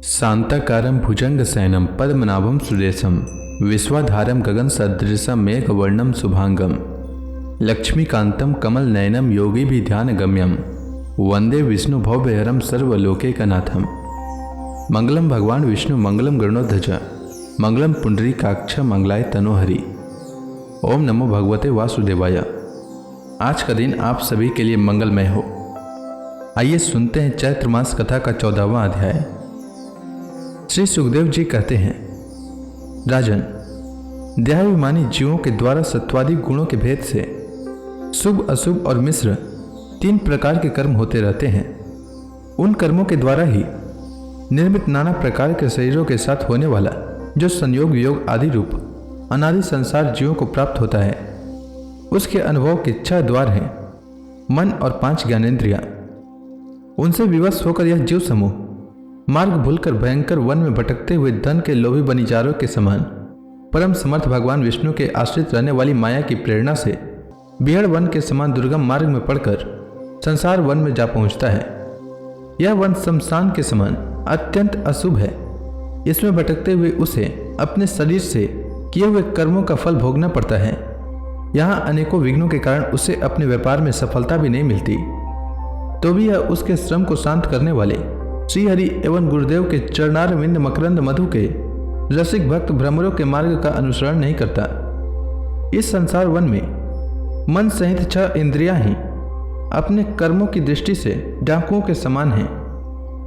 शांताकारं भुजंगशयनं पद्मनाभं सुरेशं विश्वाधारं गगनसदृशं मेघवर्णं शुभांगं लक्ष्मीकान्तं कमलनयनं योगिभिध्यानगम्यं वंदे विष्णुभवभयहरं सर्वलोकैकनाथं। मंगलम भगवान विष्णु मंगलम गरुड़ध्वज मंगलम पुंडरीकाक्ष मंगलाय तनोहरि। ओम नमो भगवते वासुदेवाय। आज का दिन आप सभी के लिए मंगलमय हो। आइए सुनते हैं चैत्र मास कथा का 14वां अध्याय। श्री सुखदेव जी कहते हैं, राजन, देहाभिमानी जीवों के द्वारा सत्वादी गुणों के भेद से शुभ, अशुभ और मिश्र 3 प्रकार के कर्म होते रहते हैं। उन कर्मों के द्वारा ही निर्मित नाना प्रकार के शरीरों के साथ होने वाला जो संयोग वियोग आदि रूप अनादि संसार जीवों को प्राप्त होता है, उसके अनुभव के 6 द्वार हैं, मन और 5 ज्ञानेंद्रियां। उनसे विवश होकर यह जीव समूह मार्ग भूलकर भयंकर वन में भटकते हुए धन के लोभी बनिजारों के समान परम समर्थ भगवान विष्णु के आश्रित रहने वाली माया की प्रेरणा से बिहड़ वन के समान दुर्गम मार्ग में पड़कर संसार वन में जा पहुंचता है। यह वन शमशान के समान अत्यंत अशुभ है। इसमें भटकते हुए उसे अपने शरीर से किए हुए कर्मों का फल भोगना पड़ता है। यहाँ अनेकों विघ्नों के कारण उसे अपने व्यापार में सफलता भी नहीं मिलती, तो भी यह उसके श्रम को शांत करने वाले श्री हरि एवं गुरुदेव के चरणारविंद मकरंद मधु के रसिक भक्त भ्रमरों के मार्ग का अनुसरण नहीं करता। इस संसार वन में मन सहित 6 इंद्रियां ही अपने कर्मों की दृष्टि से डाकुओं के समान हैं।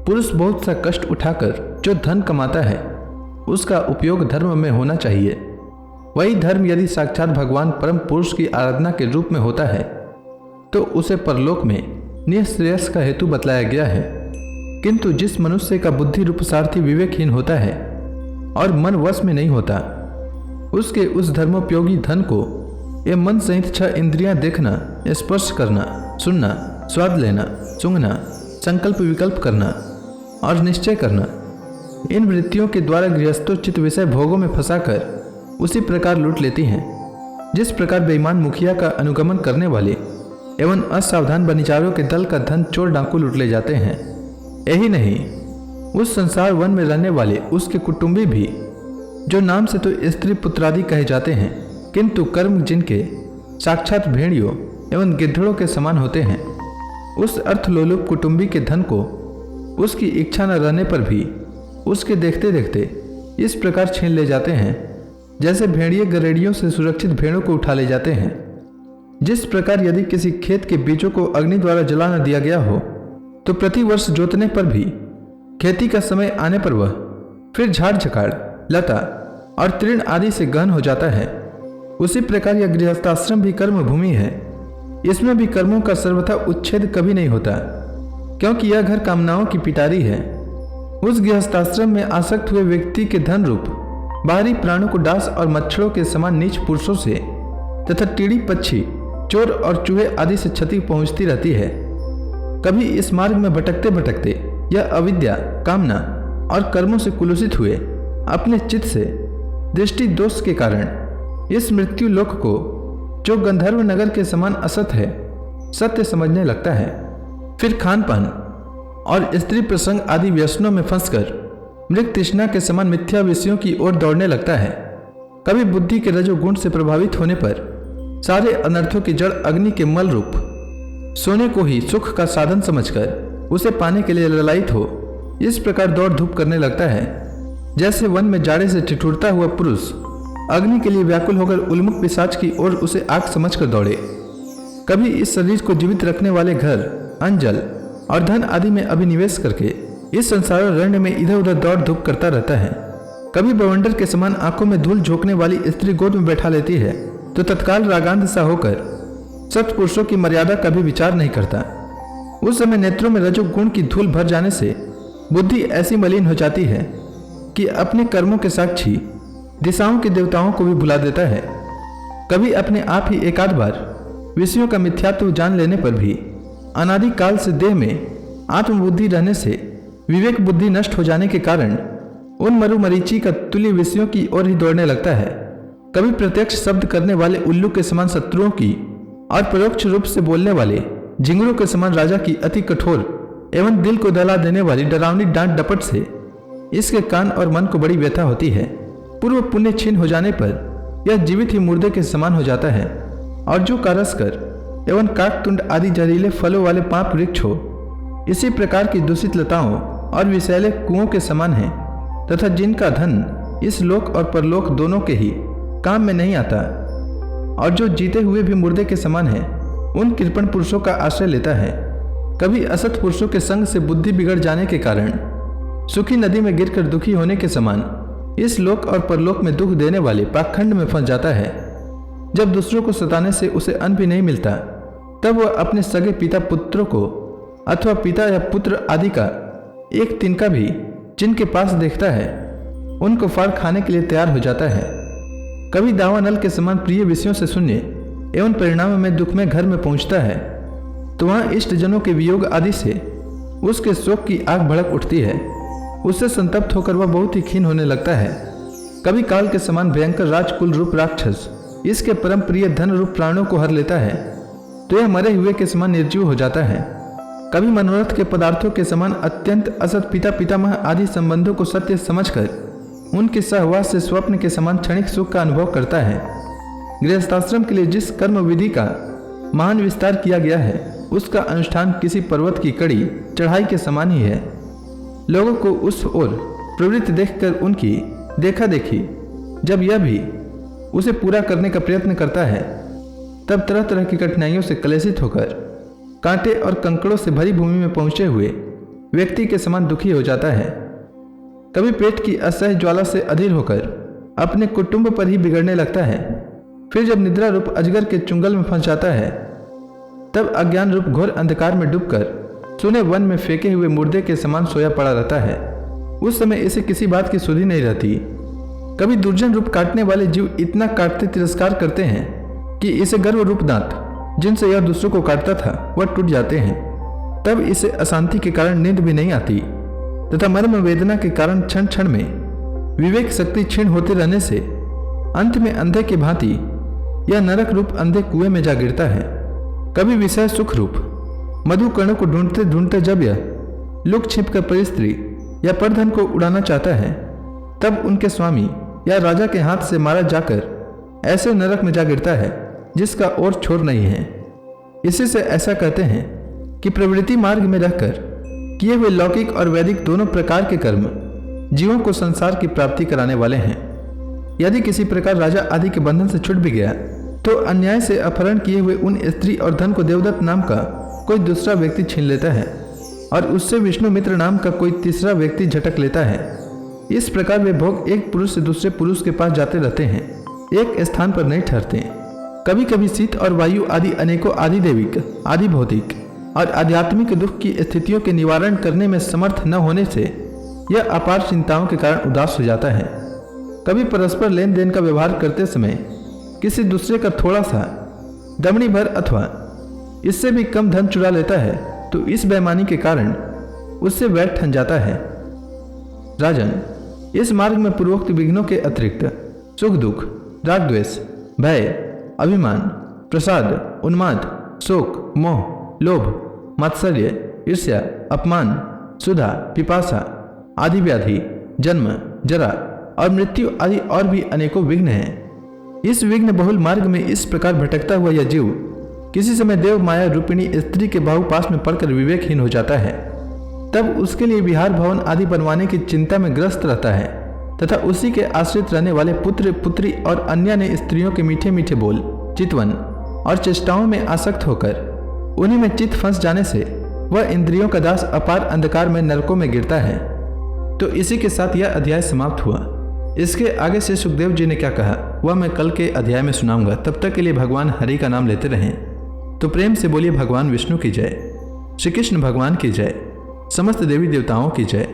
पुरुष बहुत सा कष्ट उठाकर जो धन कमाता है, उसका उपयोग धर्म में होना चाहिए। वही धर्म यदि साक्षात भगवान परम पुरुष की आराधना के रूप में होता है, तो उसे परलोक में निःश्रेयस का हेतु बतलाया गया है। किंतु जिस मनुष्य का बुद्धि रूप सारथी विवेकहीन होता है और मन वश में नहीं होता, उसके उस धर्मोपयोगी धन को ये मन सहित 6 इंद्रियां देखना, स्पर्श करना, सुनना, स्वाद लेना, सूंघना, संकल्प विकल्प करना और निश्चय करना, इन वृत्तियों के द्वारा गृहस्थोचित विषय भोगों में फंसाकर उसी प्रकार लूट लेती हैं, जिस प्रकार बेईमान मुखिया का अनुगमन करने वाले एवं असावधान बनिचारों के दल का धन चोर डाकू लूट ले जाते हैं। यही नहीं, उस संसार वन में रहने वाले उसके कुटुंबी भी, जो नाम से तो स्त्री पुत्रादि कहे जाते हैं, किंतु कर्म जिनके साक्षात भेड़ियों एवं गिद्धड़ों के समान होते हैं, उस अर्थलोलुप कुटुंबी के धन को उसकी इच्छा न रहने पर भी उसके देखते देखते इस प्रकार छीन ले जाते हैं, जैसे भेड़िए गरेड़ियों से सुरक्षित भेड़ों को उठा ले जाते हैं। जिस प्रकार यदि किसी खेत के बीजों को अग्नि द्वारा जला न दिया गया हो, तो प्रति वर्ष जोतने पर भी खेती का समय आने पर वह फिर झाड़ झकाड़, लता और तृण आदि से गहन हो जाता है, उसी प्रकार यह गृहस्थाश्रम भी कर्म भूमि है। इसमें भी कर्मों का सर्वथा उच्छेद कभी नहीं होता, क्योंकि यह घर कामनाओं की पिटारी है। उस गृहस्थाश्रम में आसक्त हुए व्यक्ति के धन रूप बाहरी प्राणों को डांस और मच्छरों के समान नीच पुरुषों से तथा टीड़ी, पक्षी, चोर और चूहे आदि से क्षति पहुंचती रहती है। कभी इस मार्ग में भटकते भटकते यह अविद्या, कामना और कर्मों से कुलुषित हुए अपने चित्त से दृष्टि दोष के कारण इस मृत्यु लोक को, जो गंधर्व नगर के समान असत है, सत्य समझने लगता है। फिर खान पान और स्त्री प्रसंग आदि व्यसनों में फंसकर मृग तृष्णा के समान मिथ्या विषयों की ओर दौड़ने लगता है। कभी बुद्धि के रजोगुण से प्रभावित होने पर सारे अनर्थों की जड़ अग्नि के मल रूप सोने को ही सुख का साधन समझकर उसे पाने के लिए ललायित हो इस प्रकार दौड़ धूप करने लगता है, जैसे वन में जाड़े से ठिठुरता हुआ पुरुष अग्नि के लिए व्याकुल होकर उन्मुख पिशाच की ओर उसे आग समझकर दौड़े। कभी इस शरीर को जीवित रखने वाले घर, अंजल और धन आदि में अभिनिवेश करके इस संसार रण्य में इधर उधर दौड़ धूप करता रहता है। कभी बवंडर के समान आंखों में धूल झोंकने वाली स्त्री गोद में बैठा लेती है, तो तत्काल रागांध सा होकर सत्पुरुषों की मर्यादा का भी विचार नहीं करता। उस समय नेत्रों में रजोगुण की धूल भर जाने से बुद्धि ऐसी मलिन हो जाती है कि अपने कर्मों के साक्षी दिशाओं के देवताओं को भी भुला देता है। कभी अपने आप ही एकाध बार विषयों का मिथ्यात्व जान लेने पर भी अनादि काल से देह में आत्मबुद्धि रहने से विवेक बुद्धि नष्ट हो जाने के कारण उन मरुमरीची का तुल्य विषयों की ओर ही दौड़ने लगता है। कभी प्रत्यक्ष शब्द करने वाले उल्लू के समान शत्रुओं की और परोक्ष रूप से बोलने वाले झिंगुरों के समान राजा की अति कठोर एवं दिल को दहला देने वाली डरावनी डांट डपट से इसके कान और मन को बड़ी व्यथा होती है। पूर्व पुण्य छीन हो जाने पर यह जीवित ही मुर्दे के समान हो जाता है, और जो कारस्कर एवं काकतुंड आदि जहरीले फलों वाले पाप वृक्ष हो, इसी प्रकार की दूषित लताओं और विषैले कुओं के समान है, तथा जिनका धन इस लोक और परलोक दोनों के ही काम में नहीं आता, और जो जीते हुए भी मुर्दे के समान है, उन कृपण पुरुषों का आश्रय लेता है। कभी असत पुरुषों के संग से बुद्धि बिगड़ जाने के कारण सुखी नदी में गिरकर दुखी होने के समान इस लोक और परलोक में दुख देने वाले पाखंड में फंस जाता है। जब दूसरों को सताने से उसे अन्न भी नहीं मिलता, तब वह अपने सगे पिता पुत्रों को अथवा पिता या पुत्र आदि का एक तिनका भी जिनके पास देखता है, उनको फाड़ खाने के लिए तैयार हो जाता है। कभी दावानल के समान प्रिय विषयों से शून्य एवं परिणाम में दुख में घर में पहुंचता है, तो वहाँ इष्ट जनों के वियोग आदि से उसके शोक की आग भड़क उठती है। उससे संतप्त होकर वह बहुत ही क्षीण होने लगता है। कभी काल के समान भयंकर राजकुल रूप राक्षस इसके परम प्रिय धन रूप प्राणों को हर लेता है, तो यह मरे हुए के समान निर्जीव हो जाता है। कभी मनोरथ के पदार्थों के समान अत्यंत असत पिता पितामह आदि संबंधों को सत्य समझकर उनके सहवास से स्वप्न के समान क्षणिक सुख का अनुभव करता है। गृहस्थाश्रम के लिए जिस कर्म विधि का महान विस्तार किया गया है, उसका अनुष्ठान किसी पर्वत की कड़ी चढ़ाई के समान ही है। लोगों को उस ओर प्रवृत्त देखकर उनकी देखा देखी जब यह भी उसे पूरा करने का प्रयत्न करता है, तब तरह तरह की कठिनाइयों से क्लेशित होकर कांटे और कंकड़ों से भरी भूमि में पहुंचे हुए व्यक्ति के समान दुखी हो जाता है। कभी पेट की असह्य ज्वाला से अधीर होकर अपने कुटुंब पर ही बिगड़ने लगता है। फिर जब निद्रा रूप अजगर के चुंगल में फंस जाता है, तब अज्ञान रूप घोर अंधकार में डूबकर सुने वन में फेंके हुए मुर्दे के समान सोया पड़ा रहता है। उस समय इसे किसी बात की सुधि नहीं रहती। कभी दुर्जन रूप काटने वाले जीव इतना काटते तिरस्कार करते हैं कि इसे गर्व रूप दांत जिनसे यह दूसरों को काटता था वह टूट जाते हैं। तब इसे अशांति के कारण नींद भी नहीं आती, तथा मर्म वेदना के कारण क्षण क्षण में विवेक शक्ति क्षीण होते रहने से अंत में अंधे की भांति यह नरक रूप अंधे कुएं में जा गिरता है। कभी विषय सुख रूप मधु कणों को ढूंढते ढूंढते जब यह लुक छिप कर परिस्त्री या परधन को उड़ाना चाहता है, तब उनके स्वामी या राजा के हाथ से मारा जाकर ऐसे नरक में जा गिरता है जिसका और छोर नहीं है। इसी से ऐसा कहते हैं कि प्रवृत्ति मार्ग में रहकर किए हुए लौकिक और वैदिक दोनों प्रकार के कर्म जीवों को संसार की प्राप्ति कराने वाले हैं। यदि किसी प्रकार राजा आदि के बंधन से छूट भी गया, तो अन्याय से अपहरण किए हुए उन स्त्री और धन को देवदत्त नाम का कोई दूसरा व्यक्ति छीन लेता है, और उससे विष्णु मित्र नाम का कोई तीसरा व्यक्ति झटक लेता है। इस प्रकार वे भोग एक पुरुष से दूसरे पुरुष के पास जाते रहते हैं, एक स्थान पर नहीं ठहरते। कभी कभी शीत और वायु आदि अनेकों आदि देविक, आदि भौतिक और आध्यात्मिक दुख की स्थितियों के निवारण करने में समर्थ न होने से यह अपार चिंताओं के कारण उदास हो जाता है। कभी परस्पर लेन देन का व्यवहार करते समय किसी दूसरे का थोड़ा सा दमड़ी भर अथवा इससे भी कम धन चुरा लेता है, तो इस बेईमानी के कारण उससे वैर ठन जाता है। राजन, इस मार्ग में पूर्वोक्त विघ्नों के अतिरिक्त सुख दुख, राग द्वेष, भय, अभिमान, प्रसाद, उन्माद, शोक, मोह, लोभ, मात्सर्य, ईर्ष्या, अपमान, सुधा, पिपासा आदि व्याधि, जन्म, जरा और मृत्यु आदि और भी अनेकों विघ्न हैं। इस विघ्न बहुल मार्ग में इस प्रकार भटकता हुआ यह जीव किसी समय देव माया रूपिणी स्त्री के बाहुपास में पड़कर विवेकहीन हो जाता है। तब उसके लिए विहार भवन आदि बनवाने की चिंता में ग्रस्त रहता है, तथा उसी के आश्रित रहने वाले पुत्र पुत्री और अन्य ने स्त्रियों के मीठे मीठे बोल, चितवन और चेष्टाओं में आसक्त होकर उन्हीं में चित्त फंस जाने से वह इंद्रियों का दास अपार अंधकार में नरकों में गिरता है। तो इसी के साथ यह अध्याय समाप्त हुआ। इसके आगे से सुखदेव जी ने क्या कहा वह मैं कल के अध्याय में सुनाऊंगा। तब तक के लिए भगवान हरि का नाम लेते रहें। तो प्रेम से बोलिए भगवान विष्णु की जय, श्री कृष्ण भगवान की जय, समस्त देवी देवताओं की जय।